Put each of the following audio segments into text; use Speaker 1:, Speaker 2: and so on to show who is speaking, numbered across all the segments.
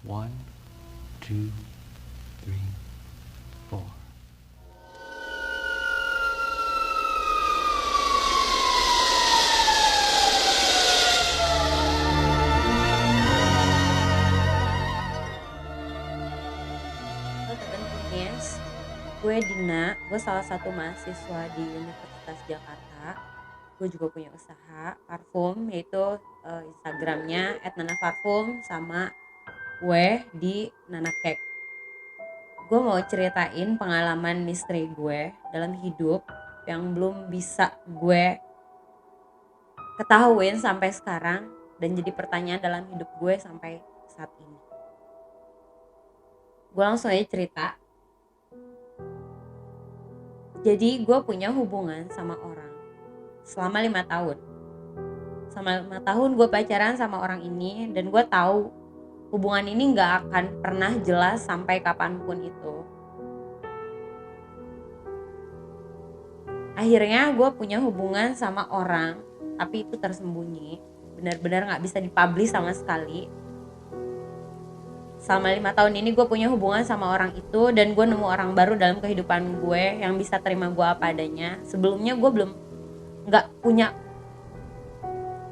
Speaker 1: One, two, three, four.
Speaker 2: Halo Tegan, gue Dina, gue salah satu mahasiswa di Universitas Jakarta. Gue juga punya usaha parfum, yaitu Instagramnya @nanaparfum, sama gue di nanacake. Gue mau ceritain pengalaman misteri gue dalam hidup yang belum bisa gue ketahuin sampai sekarang, dan jadi pertanyaan dalam hidup gue sampai saat ini. Gue langsung aja cerita. Jadi gue punya hubungan sama orang selama 5 tahun. Selama 5 tahun gue pacaran sama orang ini, dan gue tahu hubungan ini gak akan pernah jelas sampai kapanpun itu. Akhirnya gue punya hubungan sama orang, tapi itu tersembunyi, benar-benar gak bisa dipublish sama sekali. Selama 5 tahun ini gue punya hubungan sama orang itu, dan gue nemu orang baru dalam kehidupan gue yang bisa terima gue apa adanya. Sebelumnya gue belum gak punya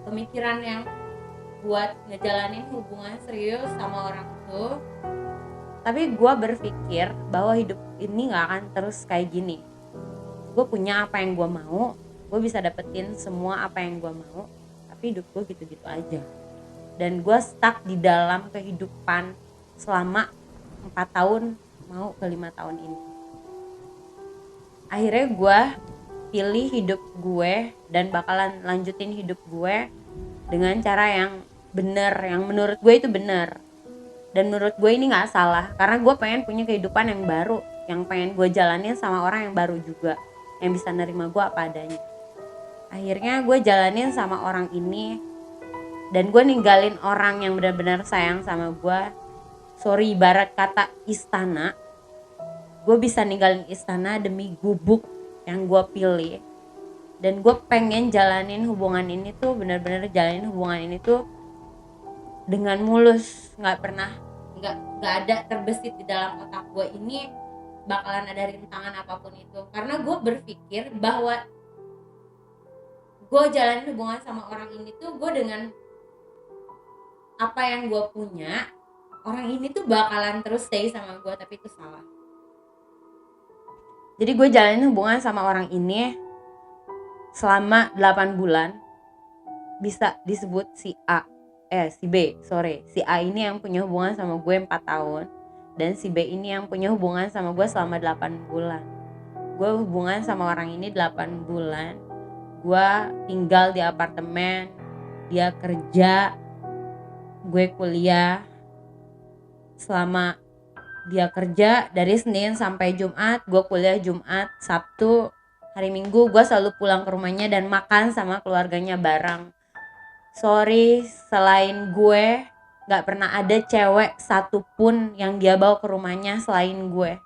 Speaker 2: pemikiran yang buat ngejalanin hubungan serius sama orang itu. Tapi gue berpikir bahwa hidup ini gak akan terus kayak gini. Gue punya apa yang gue mau, gue bisa dapetin semua apa yang gue mau, tapi hidup gue gitu-gitu aja. Dan gue stuck di dalam kehidupan selama 4 tahun mau ke 5 tahun ini. Akhirnya gue pilih hidup gue dan bakalan lanjutin hidup gue dengan cara yang bener, yang menurut gue itu bener. Dan menurut gue ini gak salah, karena gue pengen punya kehidupan yang baru, yang pengen gue jalanin sama orang yang baru juga, yang bisa nerima gue apa adanya. Akhirnya gue jalanin sama orang ini, dan gue ninggalin orang yang benar-benar sayang sama gue. Sorry, ibarat kata istana, gue bisa ninggalin istana demi gubuk yang gue pilih. Dan gue pengen jalanin hubungan ini tuh, benar-benar jalanin hubungan ini tuh dengan mulus, nggak ada terbesit di dalam otak gue ini bakalan ada rintangan apapun itu. Karena gue berpikir bahwa gue jalanin hubungan sama orang ini tuh, gue dengan apa yang gue punya, orang ini tuh bakalan terus stay sama gue, tapi itu salah. Jadi gue jalanin hubungan sama orang ini selama 8 bulan. Bisa disebut si A ini yang punya hubungan sama gue 4 tahun, dan si B ini yang punya hubungan sama gue selama 8 bulan. Gue hubungan sama orang ini 8 bulan. Gue tinggal di apartemen, dia kerja, gue kuliah. Selama dia kerja dari Senin sampai Jumat, gue kuliah Jumat, Sabtu, hari Minggu gue selalu pulang ke rumahnya dan makan sama keluarganya bareng. Sorry, selain gue gak pernah ada cewek satupun yang dia bawa ke rumahnya selain gue.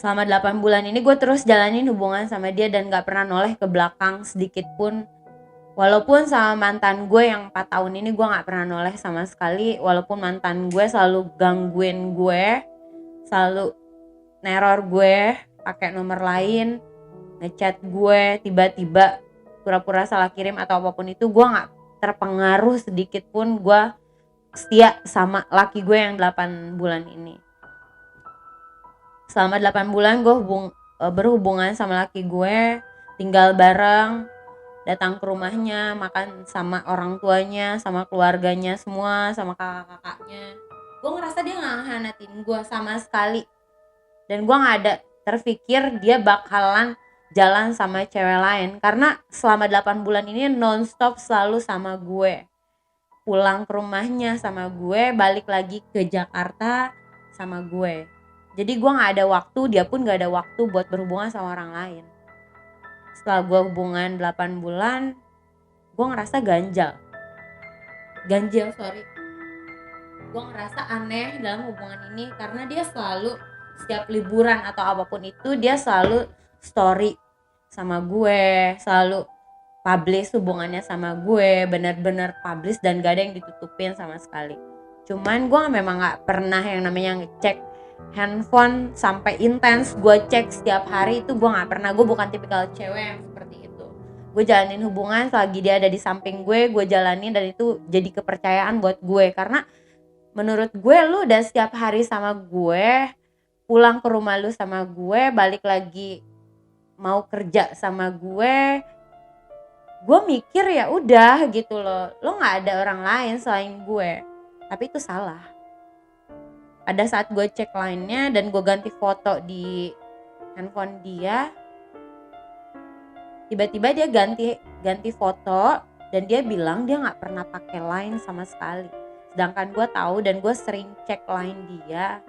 Speaker 2: Selama 8 bulan ini gue terus jalanin hubungan sama dia dan gak pernah noleh ke belakang sedikit pun. Walaupun sama mantan gue yang 4 tahun ini gue gak pernah noleh sama sekali. Walaupun mantan gue selalu gangguin gue, selalu neror gue pakai nomor lain, ngechat gue tiba-tiba pura-pura salah kirim atau apapun itu, gue gak terpengaruh sedikit pun. Gue setia sama laki gue yang 8 bulan ini. Selama 8 bulan gue berhubungan sama laki gue, tinggal bareng, datang ke rumahnya, makan sama orang tuanya, sama keluarganya semua, sama kakak-kakaknya. Gue ngerasa dia gak ngehianatin gue sama sekali. Dan gue gak ada terpikir dia bakalan jalan sama cewek lain, karena selama 8 bulan ini nonstop selalu sama gue. Pulang ke rumahnya sama gue, balik lagi ke Jakarta sama gue. Jadi gue gak ada waktu, dia pun gak ada waktu buat berhubungan sama orang lain. Setelah gue hubungan 8 bulan, gue ngerasa ganjil. Gue ngerasa aneh dalam hubungan ini, karena dia selalu, setiap liburan atau apapun itu, dia selalu story sama gue, selalu publish hubungannya sama gue, bener-bener publish dan gak ada yang ditutupin sama sekali. Cuman gue memang gak pernah yang namanya ngecek handphone sampai intens gue cek setiap hari, itu gue gak pernah. Gue bukan tipikal cewek yang seperti itu. Gue jalanin hubungan selagi dia ada di samping gue jalanin, dan itu jadi kepercayaan buat gue. Karena menurut gue lu udah setiap hari sama gue, pulang ke rumah lu sama gue, balik lagi mau kerja sama gue mikir ya udah gitu loh, lo nggak ada orang lain selain gue. Tapi itu salah. Pada saat gue cek lainnya dan gue ganti foto di handphone dia, tiba-tiba dia ganti foto dan dia bilang dia nggak pernah pakai line sama sekali. Sedangkan gue tahu dan gue sering cek line dia.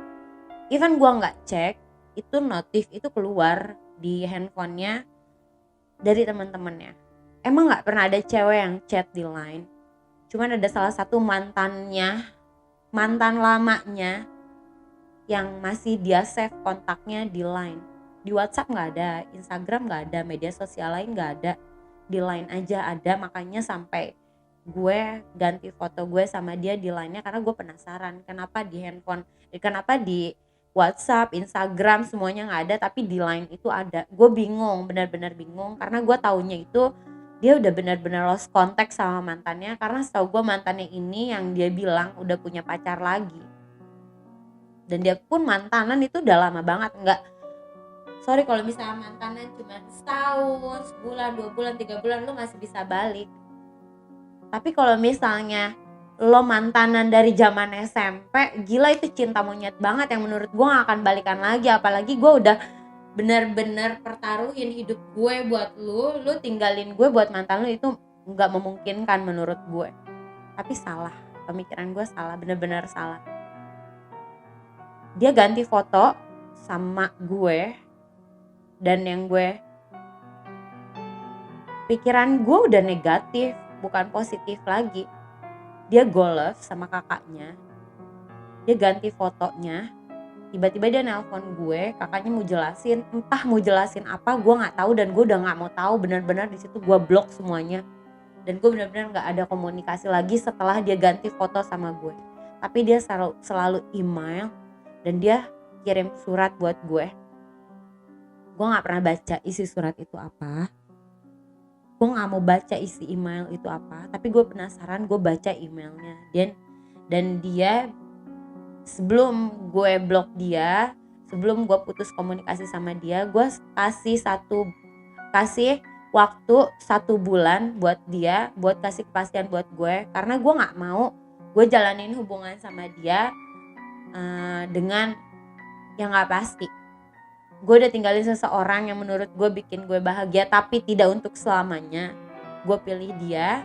Speaker 2: Even gue nggak cek, itu notif itu keluar di handphonenya dari teman-temannya. Emang gak pernah ada cewek yang chat di line. Cuman ada salah satu mantan lamanya yang masih dia save kontaknya di line. Di WhatsApp gak ada, Instagram gak ada, media sosial lain gak ada. Di line aja ada, makanya sampai gue ganti foto gue sama dia di line-nya karena gue penasaran kenapa di handphone, kenapa di WhatsApp, Instagram semuanya gak ada, tapi di line itu ada. Gue bingung, benar-benar bingung karena gue taunya itu dia udah benar-benar lost contact sama mantannya, karena setahu gue mantannya ini yang dia bilang udah punya pacar lagi. Dan dia pun mantanan itu udah lama banget, sorry kalau misalnya mantanan cuma setahun, sebulan, 2 bulan, 3 bulan lu masih bisa balik. Tapi kalau misalnya lo mantanan dari zaman SMP, gila itu cinta monyet banget yang menurut gue gak akan balikan lagi. Apalagi gue udah bener-bener pertaruhin hidup gue buat lu tinggalin gue buat mantan lu, itu gak memungkinkan menurut gue. Tapi salah, pemikiran gue salah, bener-bener salah. Dia ganti foto sama gue, dan yang gue pikiran gue udah negatif, bukan positif lagi. Dia go love sama kakaknya, dia ganti fotonya. Tiba-tiba dia nelpon gue, kakaknya mau jelasin, entah mau jelasin apa, gue nggak tahu dan gue udah nggak mau tahu. Benar-benar di situ gue blok semuanya, dan gue benar-benar nggak ada komunikasi lagi setelah dia ganti foto sama gue. Tapi dia selalu email dan dia kirim surat buat gue. Gue nggak pernah baca isi surat itu apa, gue nggak mau baca isi email itu apa, tapi gue penasaran, gue baca emailnya. Dan dia, sebelum gue blok dia, sebelum gue putus komunikasi sama dia, gue kasih waktu 1 bulan buat dia, buat kasih kepastian buat gue, karena gue nggak mau gue jalanin hubungan sama dia dengan yang nggak pasti. Gue udah tinggalin seseorang yang menurut gue bikin gue bahagia, tapi tidak untuk selamanya. Gue pilih dia.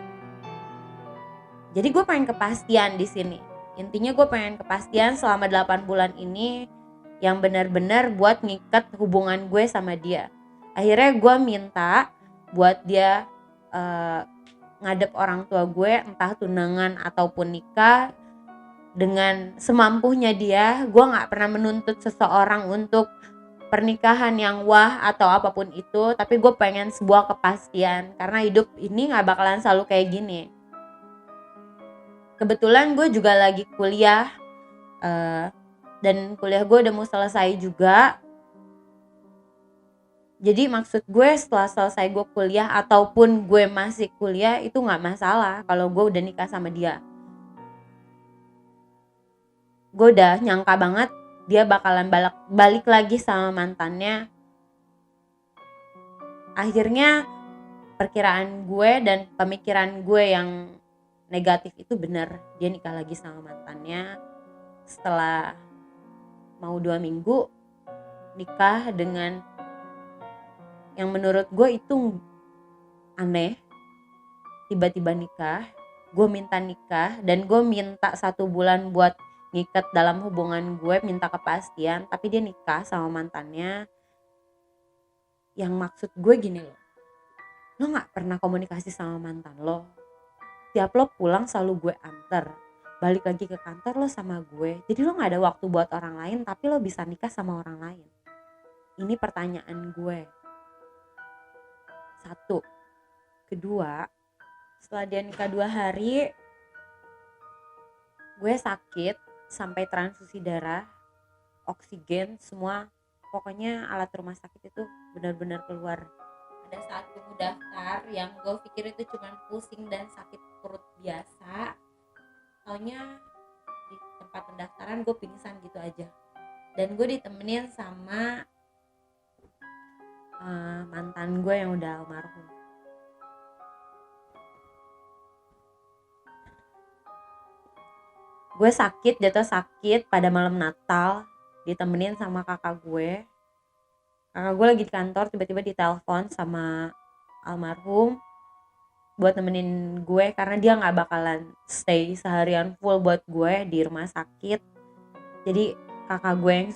Speaker 2: Jadi gue pengen kepastian di sini. Intinya gue pengen kepastian selama 8 bulan ini yang benar-benar buat ngikat hubungan gue sama dia. Akhirnya gue minta buat dia ngadep orang tua gue, entah tunangan ataupun nikah, dengan semampunya dia. Gue gak pernah menuntut seseorang untuk pernikahan yang wah atau apapun itu, tapi gue pengen sebuah kepastian, karena hidup ini gak bakalan selalu kayak gini. Kebetulan gue juga lagi kuliah, dan kuliah gue udah mau selesai juga. Jadi maksud gue setelah selesai gue kuliah ataupun gue masih kuliah, itu gak masalah kalau gue udah nikah sama dia. Gue udah nyangka banget dia bakalan balik lagi sama mantannya. Akhirnya perkiraan gue dan pemikiran gue yang negatif itu benar. Dia nikah lagi sama mantannya. Setelah mau 2 minggu nikah dengan yang menurut gue itu aneh. Tiba-tiba nikah, gue minta nikah, dan gue minta 1 bulan buat ngikat dalam hubungan gue, minta kepastian. Tapi dia nikah sama mantannya. Yang maksud gue gini loh, lo gak pernah komunikasi sama mantan lo. Tiap lo pulang selalu gue anter, balik lagi ke kantor lo sama gue. Jadi lo gak ada waktu buat orang lain, tapi lo bisa nikah sama orang lain. Ini pertanyaan gue. 1, kedua, setelah dia nikah 2 hari, gue sakit sampai transfusi darah, oksigen, semua. Pokoknya alat rumah sakit itu benar-benar keluar. Pada saat gue mau daftar, yang gue pikir itu cuma pusing dan sakit perut biasa, taunya di tempat pendaftaran gue pingsan gitu aja. Dan gue ditemenin sama mantan gue yang udah almarhum. Gue jatuh sakit pada malam Natal, ditemenin sama kakak gue. Kakak gue lagi di kantor, tiba-tiba ditelepon sama almarhum buat nemenin gue karena dia nggak bakalan stay seharian full buat gue di rumah sakit. Jadi kakak gue yang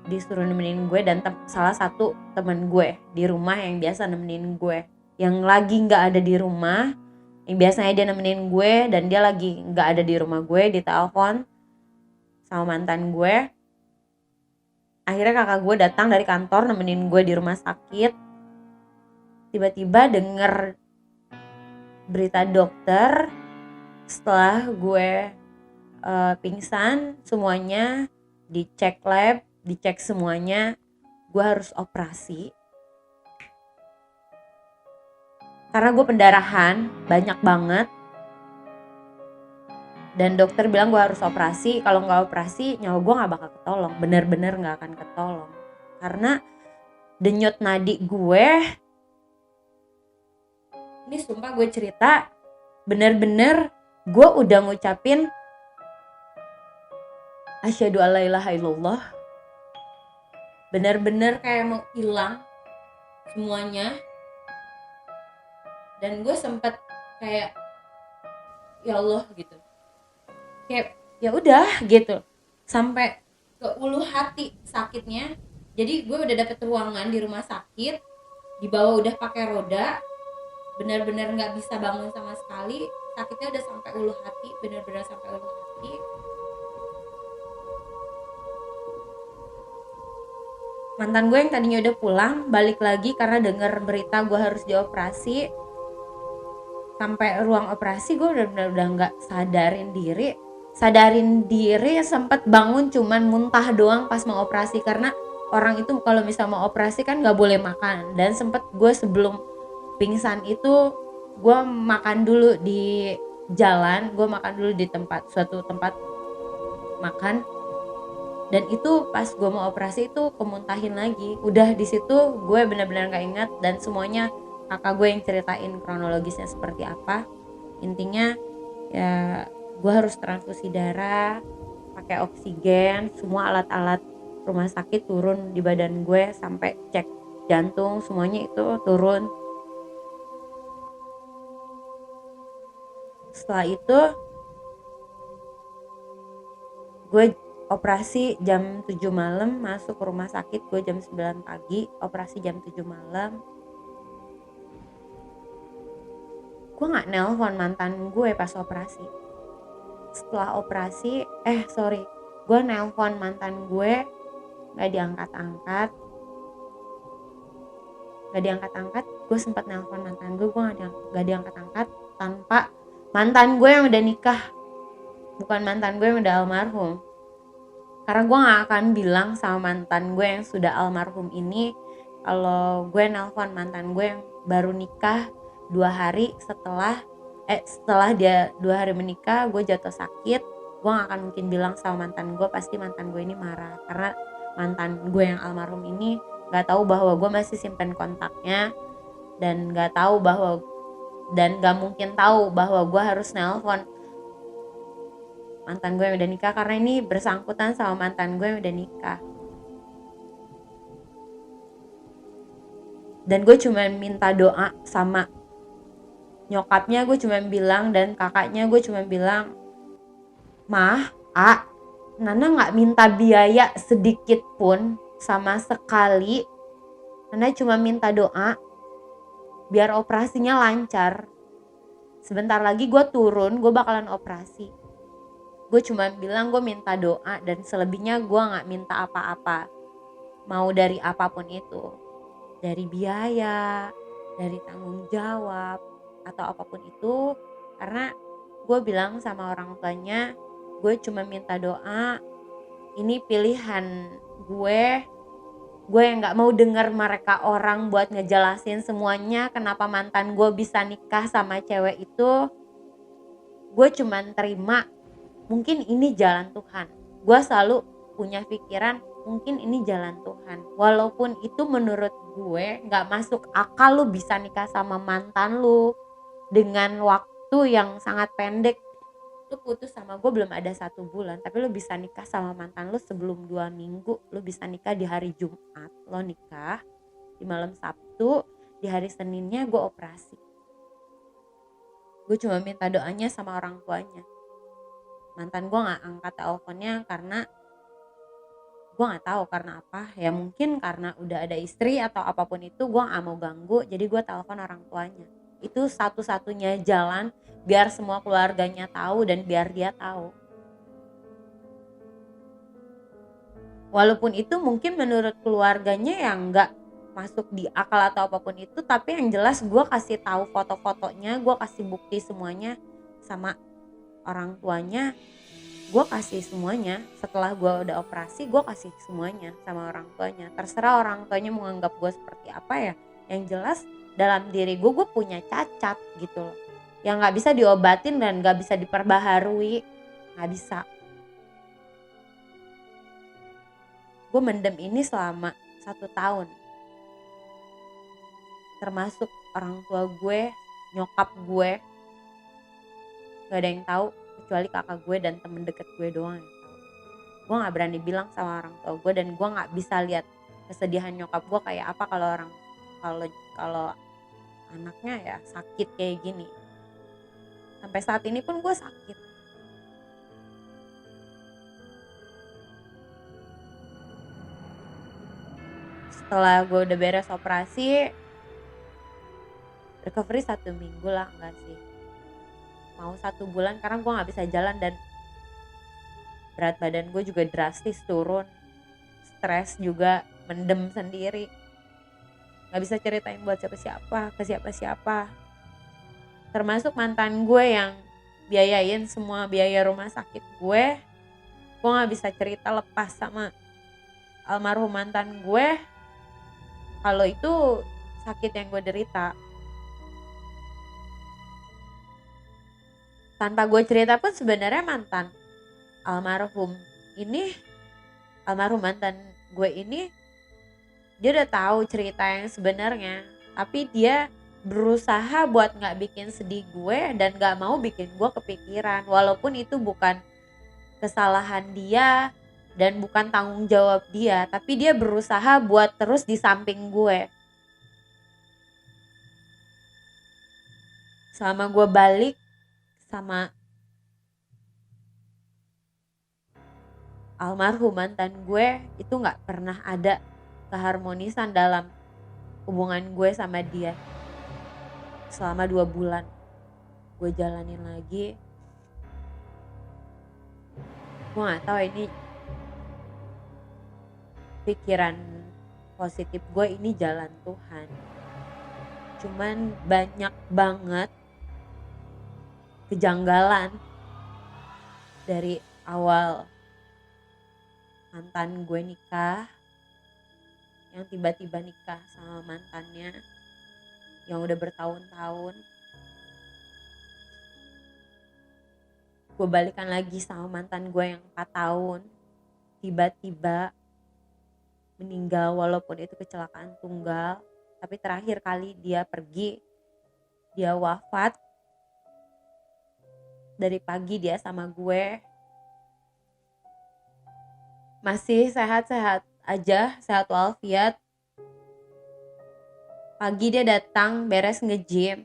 Speaker 2: disuruh nemenin gue, dan salah satu teman gue di rumah yang biasa nemenin gue, yang lagi nggak ada di rumah, yang biasanya dia nemenin gue dan dia lagi nggak ada di rumah gue, ditelepon sama mantan gue. Akhirnya kakak gue datang dari kantor nemenin gue di rumah sakit. Tiba-tiba denger berita dokter setelah gue pingsan, semuanya dicek lab, dicek semuanya, gue harus operasi karena gue pendarahan banyak banget, dan dokter bilang gue harus operasi. Kalau nggak operasi nyawa gue nggak bakal ketolong, bener-bener nggak akan ketolong karena denyut nadi gue ini, sumpah gue cerita, bener-bener gue udah ngucapin asyhadu alla ilaha illallah, bener-bener kayak mau hilang semuanya. Dan gue sempet kayak ya Allah gitu, kayak ya udah gitu, sampai ke ulu hati sakitnya. Jadi gue udah dapet ruangan di rumah sakit, di bawah udah pakai roda, benar-benar nggak bisa bangun sama sekali, sakitnya udah sampai ulu hati, benar-benar sampai ulu hati. Mantan gue yang tadinya udah pulang balik lagi karena denger berita gue harus dioperasi. Sampai ruang operasi gue udah nggak sadarin diri, sempat bangun cuman muntah doang pas mau operasi, karena orang itu kalau misal mau operasi kan nggak boleh makan. Dan sempet gue sebelum pingsan itu gue makan dulu di jalan, gue makan dulu di suatu tempat makan, dan itu pas gue mau operasi itu kemuntahin lagi. Udah di situ gue benar-benar nggak ingat, dan semuanya kakak gue yang ceritain kronologisnya seperti apa. Intinya ya gue harus transfusi darah, pakai oksigen, semua alat-alat rumah sakit turun di badan gue, sampai cek jantung semuanya itu turun. Setelah itu gue operasi jam 7 malam, masuk ke rumah sakit gue jam 9 pagi, operasi jam 7 malam. Gue gak nelpon mantan gue pas operasi. Setelah operasi, gue nelpon mantan gue gak diangkat-angkat. Gue sempat nelpon mantan gue gak diangkat-angkat, tanpa mantan gue yang udah nikah, bukan mantan gue yang udah almarhum. Karena gue gak akan bilang sama mantan gue yang sudah almarhum ini kalau gue nelpon mantan gue yang baru nikah 2 hari setelah dia 2 hari menikah gue jatuh sakit. Gue gak akan mungkin bilang sama mantan gue, pasti mantan gue ini marah. Karena mantan gue yang almarhum ini gak tahu bahwa gue masih simpen kontaknya, dan gak mungkin tahu bahwa gue harus nelpon mantan gue yang udah nikah, karena ini bersangkutan sama mantan gue yang udah nikah. Dan gue cuma minta doa sama nyokapnya, gue cuma bilang, dan kakaknya gue cuma bilang, Mah, Nana gak minta biaya sedikit pun sama sekali. Nana cuma minta doa biar operasinya lancar. Sebentar lagi gue turun, gue bakalan operasi. Gue cuma bilang gue minta doa, dan selebihnya gue gak minta apa-apa. Mau dari apapun itu, dari biaya, dari tanggung jawab atau apapun itu, karena gue bilang sama orang tuanya gue cuma minta doa, ini pilihan gue yang nggak mau denger mereka orang buat ngejelasin semuanya kenapa mantan gue bisa nikah sama cewek itu. Gue cuman terima mungkin ini jalan Tuhan. Gue selalu punya pikiran mungkin ini jalan Tuhan, walaupun itu menurut gue nggak masuk akal lu bisa nikah sama mantan lu dengan waktu yang sangat pendek. Lu putus sama gue belum ada 1 bulan, tapi lu bisa nikah sama mantan lu sebelum 2 minggu. Lu bisa nikah di hari Jumat, lo nikah di malam Sabtu, di hari Seninnya gue operasi. Gue cuma minta doanya sama orang tuanya. Mantan gue gak angkat teleponnya karena gue gak tahu karena apa, ya mungkin karena udah ada istri atau apapun itu, gue gak mau ganggu, jadi gue telepon orang tuanya. Itu satu-satunya jalan biar semua keluarganya tahu dan biar dia tahu. Walaupun itu mungkin menurut keluarganya yang nggak masuk di akal atau apapun itu, tapi yang jelas gue kasih tahu foto-fotonya, gue kasih bukti semuanya sama orang tuanya, gue kasih semuanya. Setelah gue udah operasi, gue kasih semuanya sama orang tuanya. Terserah orang tuanya mau anggap gue seperti apa ya. Yang jelas dalam diri gue punya cacat gitu loh, yang nggak bisa diobatin dan nggak bisa diperbaharui, nggak bisa. Gue mendem ini selama 1 tahun, termasuk orang tua gue, nyokap gue, nggak ada yang tahu kecuali kakak gue dan temen deket gue doang yang tahu. Gue nggak berani bilang sama orang tua gue, dan gue nggak bisa lihat kesedihan nyokap gue kayak apa kalau anaknya ya sakit kayak gini. Sampai saat ini pun gue sakit. Setelah gue udah beres operasi, recovery 1 minggu lah, enggak sih, mau 1 bulan karena gue gak bisa jalan dan berat badan gue juga drastis turun. Stres juga, mendem sendiri, gak bisa ceritain buat siapa-siapa, ke siapa-siapa. Termasuk mantan gue yang biayain semua biaya rumah sakit gue gak bisa cerita lepas sama almarhum mantan gue kalau itu sakit yang gue derita. Tanpa gue cerita pun sebenarnya almarhum mantan gue ini, dia udah tahu cerita yang sebenarnya, tapi dia berusaha buat nggak bikin sedih gue dan nggak mau bikin gue kepikiran, walaupun itu bukan kesalahan dia dan bukan tanggung jawab dia, tapi dia berusaha buat terus di samping gue. Selama gue balik sama almarhum mantan gue, itu gak pernah ada keharmonisan dalam hubungan gue sama dia. Selama 2 bulan gue jalanin lagi. Gue gak tahu ini pikiran positif gue ini jalan Tuhan. Cuman banyak banget kejanggalan dari awal mantan gue nikah, yang tiba-tiba nikah sama mantannya yang udah bertahun-tahun. Gue balikan lagi sama mantan gue yang 4 tahun, tiba-tiba meninggal, walaupun itu kecelakaan tunggal, tapi terakhir kali dia pergi, dia wafat. Dari pagi dia sama gue masih sehat-sehat aja, sehat walafiat. Pagi dia datang beres nge-gym.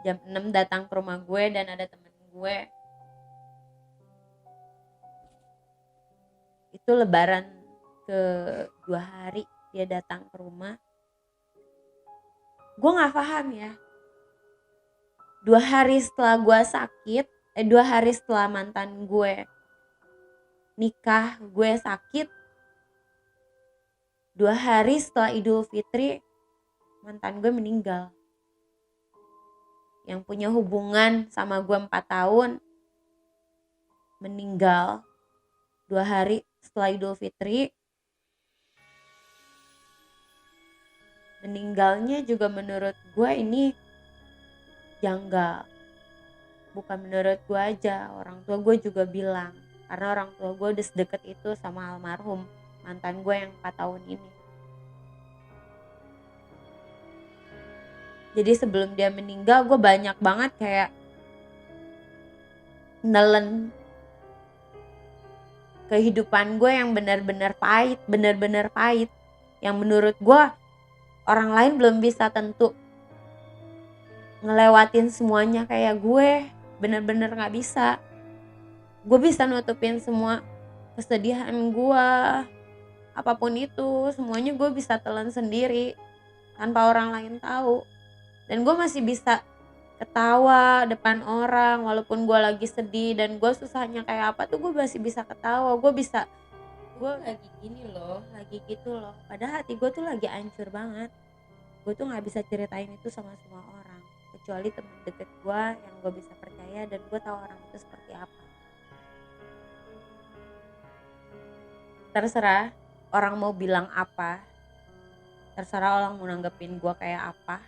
Speaker 2: Jam 6 datang ke rumah gue dan ada temen gue. Itu lebaran ke 2 hari dia datang ke rumah. Gue gak paham ya. 2 hari setelah gue sakit, 2 hari setelah mantan gue nikah, gue sakit, 2 hari setelah Idul Fitri mantan gue meninggal. Yang punya hubungan sama gue 4 tahun meninggal 2 hari setelah Idul Fitri. Meninggalnya juga menurut gue ini janggal. Bukan menurut gue aja, orang tua gue juga bilang. Karena orang tua gue udah sedekat itu sama almarhum mantan gue yang 4 tahun ini. Jadi sebelum dia meninggal gue banyak banget kayak nelen kehidupan gue yang benar-benar pahit, yang menurut gue orang lain belum bisa tentu ngelewatin semuanya kayak gue, benar-benar nggak bisa. Gue bisa nutupin semua kesedihan gue, apapun itu, semuanya gue bisa telan sendiri tanpa orang lain tahu. Dan gue masih bisa ketawa depan orang walaupun gue lagi sedih dan gue susahnya kayak apa tuh gue masih bisa ketawa. Gue lagi gini loh, lagi gitu loh, padahal hati gue tuh lagi hancur banget. Gue tuh nggak bisa ceritain itu sama semua orang kecuali teman deket gue yang gue bisa percaya dan gue tahu orang itu seperti apa. Terserah orang mau bilang apa, terserah orang mau nanggepin gue kayak apa.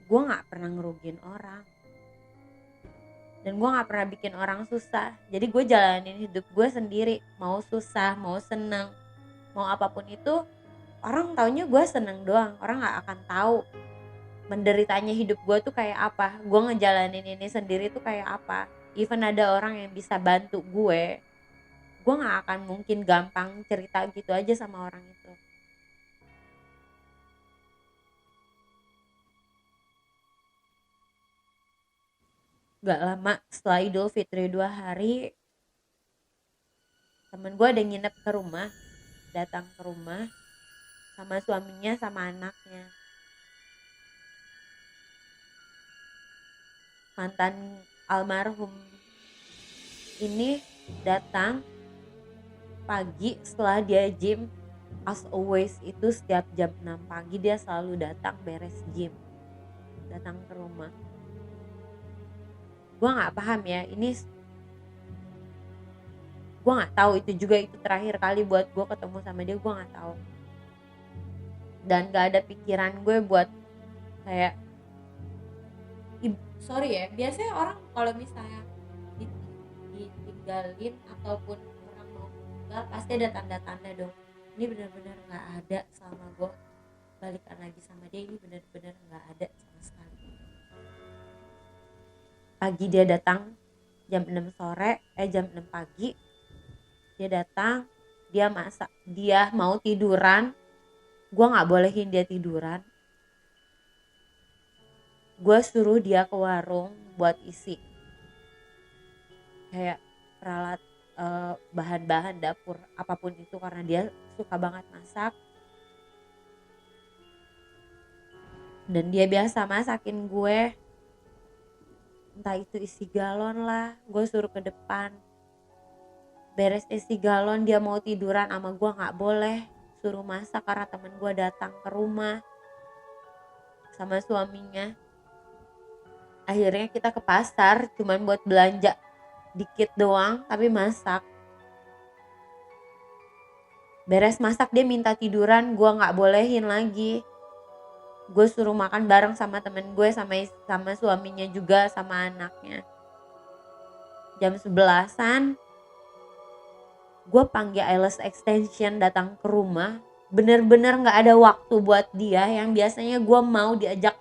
Speaker 2: Gue gak pernah ngerugiin orang. Dan gue gak pernah bikin orang susah. Jadi gue jalanin hidup gue sendiri. Mau susah, mau seneng, mau apapun itu, orang taunya gue seneng doang. Orang gak akan tahu menderitanya hidup gue tuh kayak apa. Gue ngejalanin ini sendiri tuh kayak apa. Even ada orang yang bisa bantu gue gak akan mungkin gampang cerita gitu aja sama orang itu. Gak lama setelah Idul Fitri 2 hari, temen gue ada nginep ke rumah, datang ke rumah sama suaminya sama anaknya. Mantan almarhum ini datang pagi setelah dia gym. As always itu setiap jam 6 pagi dia selalu datang beres gym, datang ke rumah. Gue gak paham ya, ini gue gak tahu itu juga itu terakhir kali buat gue ketemu sama dia, gue gak tahu. Dan gak ada pikiran gue buat kayak sorry ya, biasanya orang kalau misalnya ditinggalin ataupun orang mau meninggal pasti ada tanda-tanda dong. Ini benar-benar gak ada selama gue balikan lagi sama dia, ini benar-benar gak ada sama sekali. Pagi dia datang jam 6 pagi dia datang, dia masak, dia mau tiduran, gue gak bolehin dia tiduran. Gue suruh dia ke warung buat isi kayak peralat bahan-bahan dapur apapun itu karena dia suka banget masak. Dan dia biasa masakin gue, entah itu isi galon lah. Gue suruh ke depan beres isi galon, dia mau tiduran sama gue gak boleh, suruh masak karena temen gue datang ke rumah sama suaminya. Akhirnya kita ke pasar cuman buat belanja dikit doang tapi masak. Beres masak dia minta tiduran, gue gak bolehin lagi. Gue suruh makan bareng sama temen gue, sama suaminya juga, sama anaknya. Jam 11-an gue panggil Eyeless Extension datang ke rumah. Bener-bener gak ada waktu buat dia yang biasanya gue mau diajak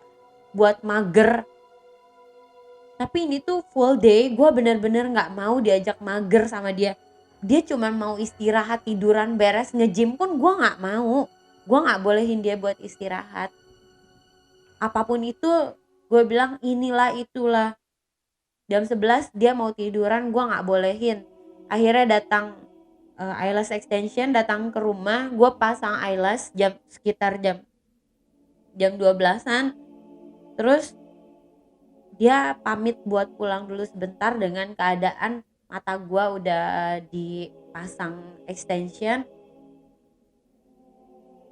Speaker 2: buat mager. Tapi ini tuh full day, gue bener-bener gak mau diajak mager sama dia. Dia cuma mau istirahat, tiduran, beres, nge-gym pun gue gak mau. Gue gak bolehin dia buat istirahat. Apapun itu gue bilang inilah itulah. Jam 11 dia mau tiduran, gue gak bolehin. Akhirnya datang Eyeless Extension datang ke rumah. Gue pasang eyelash sekitar jam 12-an. Terus dia pamit buat pulang dulu sebentar dengan keadaan mata gue udah dipasang extension.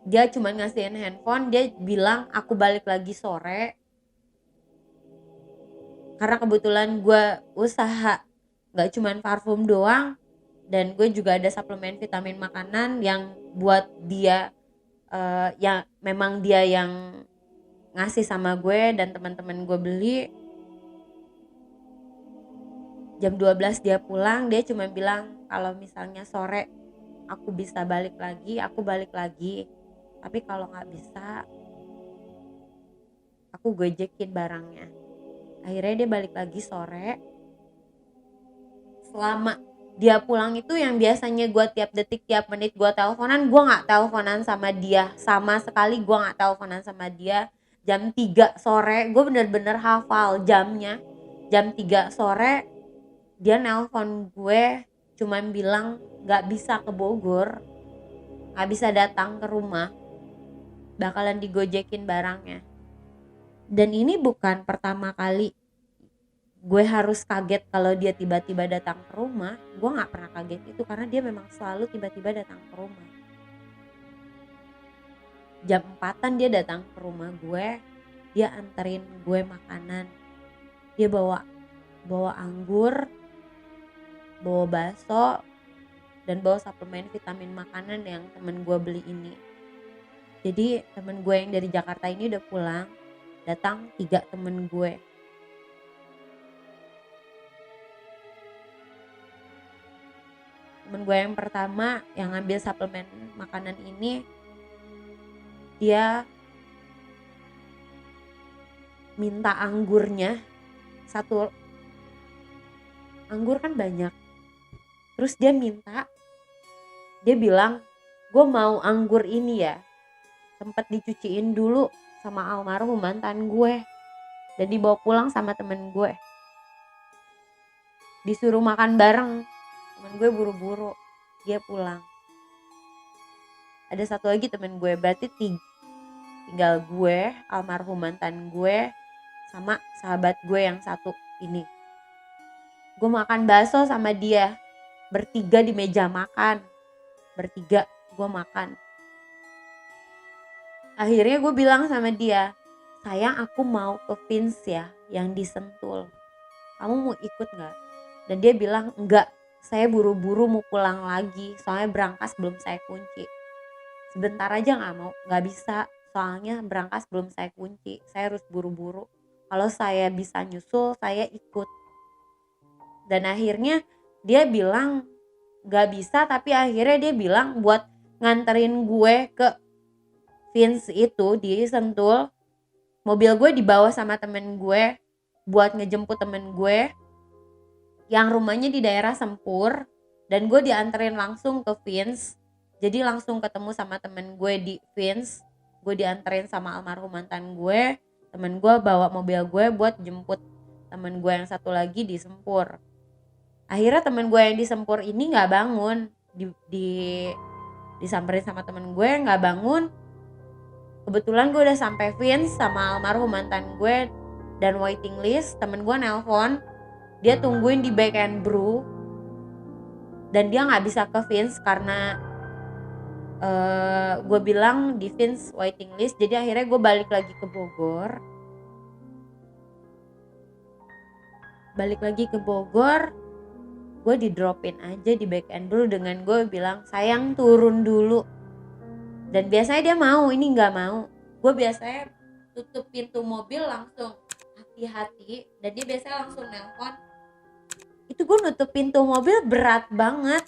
Speaker 2: dia cuma ngasihin handphone, dia bilang aku balik lagi sore. Karena kebetulan gue usaha gak cuman parfum doang, dan gue juga ada suplemen vitamin makanan yang buat dia, yang memang dia yang ngasih sama gue dan teman-teman gue beli. Jam 12 dia pulang, dia cuma bilang kalau misalnya sore aku bisa balik lagi, aku balik lagi. Tapi kalau nggak bisa, aku gojekin barangnya. Akhirnya dia balik lagi sore. Selama dia pulang itu yang biasanya gue tiap detik, tiap menit gue teleponan, gue nggak teleponan sama dia. Sama sekali gue nggak teleponan sama dia. Jam 3 sore, gue bener-bener hafal jamnya. Jam 3 sore, dia nelpon gue cuman bilang gak bisa ke Bogor, gak bisa datang ke rumah, bakalan digojekin barangnya. Dan ini bukan pertama kali gue harus kaget kalau dia tiba-tiba datang ke rumah. Gue gak pernah kaget itu karena dia memang selalu tiba-tiba datang ke rumah. Jam 4-an dia datang ke rumah gue, dia anterin gue makanan. Dia bawa anggur, bawa bakso, dan bawa suplemen vitamin makanan yang temen gue beli ini. Jadi temen gue yang dari Jakarta ini udah pulang, datang 3 temen gue. Temen gue yang pertama yang ngambil suplemen makanan ini, dia minta anggurnya 1. Anggur kan banyak. Terus dia bilang, gue mau anggur ini ya, sempet dicuciin dulu sama almarhum mantan gue dan dibawa pulang sama temen gue. Disuruh makan bareng, temen gue buru-buru, dia pulang. Ada 1 lagi temen gue, berarti tinggal gue, almarhum mantan gue, sama sahabat gue yang 1 ini. Gue makan bakso sama dia, bertiga di meja makan, bertiga gue makan. Akhirnya gue bilang sama dia, sayang aku mau ke Vince ya, yang di Sentul, kamu mau ikut gak? Dan dia bilang enggak, saya buru-buru mau pulang lagi, soalnya berangkas belum saya kunci. Sebentar aja gak bisa, soalnya berangkas belum saya kunci, saya harus buru-buru. Kalau saya bisa nyusul, saya ikut. Dan akhirnya dia bilang gak bisa, tapi akhirnya dia bilang buat nganterin gue ke Vince itu di Sentul. Mobil gue dibawa sama temen gue buat ngejemput temen gue yang rumahnya di daerah Sempur, dan gue dianterin langsung ke Vince. Jadi langsung ketemu sama temen gue di Vince. Gue dianterin sama almarhum mantan gue. Temen gue bawa mobil gue buat jemput temen gue yang 1 lagi di Sempur. Akhirnya temen gue yang di Sempur ini gak bangun, disamperin sama temen gue gak bangun. Kebetulan gue udah sampai Vince sama almarhum mantan gue dan waiting list. Temen gue nelpon, dia tungguin di Bake and Brew, dan dia gak bisa ke Vince karena gue bilang di Vince waiting list. Jadi akhirnya gue balik lagi ke Bogor. Gue di dropin aja di Bake and Brew dengan gue bilang, sayang turun dulu. Dan biasanya dia mau, ini gak mau. Gue biasanya tutup pintu mobil langsung, hati-hati. Dan dia biasanya langsung nelpon. Itu gue nutup pintu mobil berat banget.